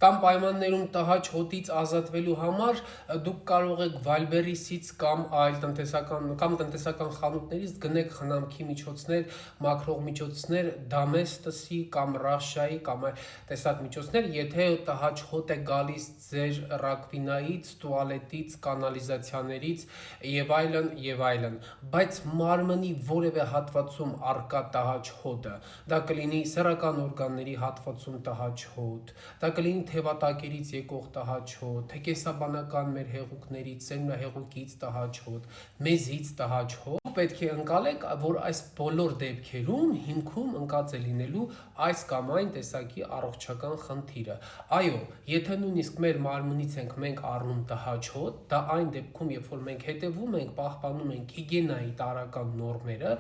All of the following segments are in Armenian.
Տան պայմաններում տհաճ հոտից ազատվելու համար դուք կարող եք Վալբերիսից կամ այլ տնտեսական խանութներից գնեք խնամքի միջոցներ, մաքրող միջոցներ, Դամեստսի կամ Ռաշայի կամ այլ տեսակ միջոցներ, եթե տհաճ հոտ է գալիս ձեր ռակվինայից, տուալետից, կանալիզացիաներից եւ այլն, բայց մարմնի որևէ հատվածում առկա տհաճ հոտը, դա կլինի սեռական օրգանների հատվածում տհաճ հոտ, դա կլինի թևատակերից եկող տհաճ հոտ, թե կենսաբանական մեր հեղուկներից, սերմնահեղուկից տհաճ հոտ, մեզից տհաճ հոտ, պետք է ընկալեք, որ այս բոլոր դեպքերում հիմքում ընկած է լինելու այս կամ այն տեսակի առողջական խնդիրը։ Այո, եթե նույնիսկ մեր մարմնից ենք մենք առնում տհաճ հոտ, դա այն դեպքում, երբ որ մենք հետևում ենք, պահպանում ենք հիգիենայի տարրական նորմերը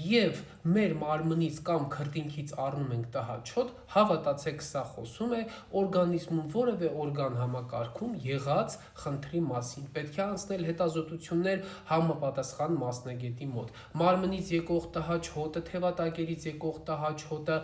եւ մեր մարմնից կամ քրտինքից առնում ենք տհաճ հոտ, հավատացեք, սա խոսում է օրգանիզմում որևէ օրգան համակարգում եղած խնդրի մասին։ Պետք է անցնել հետազոտություններ համապատասխան մասնագետի մոտ։ Մարմնից եկող տհաճ հոտը, թևատակերից եկող տհաճ հոտը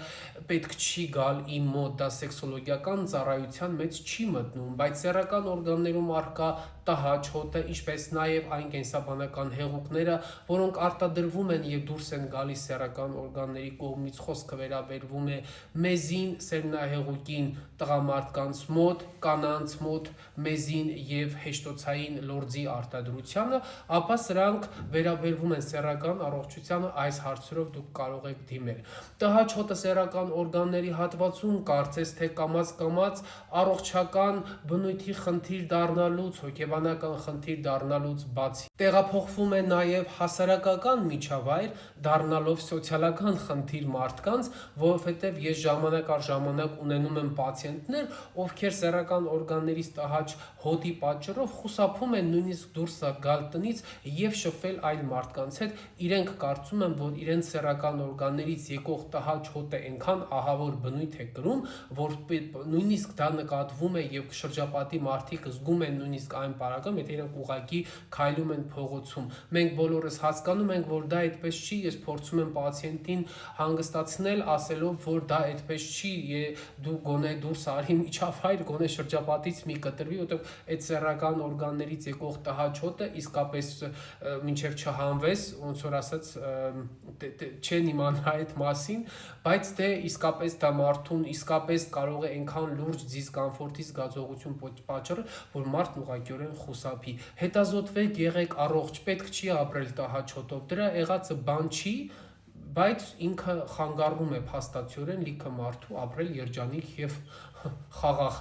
պետք չի գալ իմ մոտ, դա սեքսոլոգիական ծառայության մեջ չի մտնում, բայց սեռական օրգաններում առկա տհաճ հոտը, ինչպես նաև այն կենսաբանական հեղուկները, որոնք արտադրվում են եւ դուրս են գալիս սեռական օրգանների կողմից, խոսքը վերաբերվում է մեզին, սերմնահեղուկին, տղամարդկանց մոտ, կանանց մոտ, մեզին եւ հեշտոցային լորձի արտադրությանը, ապա սրանք վերաբերվում են սեռական առողջությանը, այս հարցերով դուք կարող եք դիմել։ Տհաճ հոտը սեռական օրգանների հատվածում կարծես թե կամաց առողջական բնույթի խնդիր դառնալուց, հոգեբանական խնդիր դառնալուց բացի, տեղափոխվում է նաև հասարակական միջավայր, դառնալով սոցիալական խնդիր մարդկանց, որովհետև ես ժամանակ առ ժամանակ ունենում եմ պացիենտներ, ովքեր սեռական օրգաններից տհաճ հոտի պատճառով խուսափում են նույնիսկ դուրս գալ տնից եւ շփվել այլ մարդկանց հետ, իրենք կարծում են, որ իրենց սեռական օրգաններից եկող տհաճ հոտը այնքան ահավոր բնույթ է կրում, որ նույնիսկ դա նկատվում է եւ շրջապատի մարդիկ զգում են նույնիսկ այն պարագայում, եթե իրենք ուղղակի քայլում են փողոցում։ Մենք բոլորս հասկանում ենք, որ դա այդպես չի, ես փորձում եմ պացիենտին հանգստացնել, ասելով, որ դա այդպես չի, դու գոնե դուրս արի միջավայր, գոնե շրջապատից մի կտրվի, որովհետեւ այդ սեռական օրգաններից եկող տհաճ հոտը իսկապես մինչև չհանվես, ոնց որ ասած, չեն իմանա այդ մասին, բայց դե իսկապես դա մարդուն իսկապես կարող է այնքան լուրջ դիսկոմֆորտի զգացողություն պատճառել, որ մարդն ուղղակիորեն խուսափի։ Հետազոտվեք, եղեք առողջ, պետք չի ապրել տհաճ հոտով, դրա եղածը բան չի, բայց ինքը խանգարում է փաստացիորեն լիքը մարդու ապրել երջանիկ եւ խաղաղ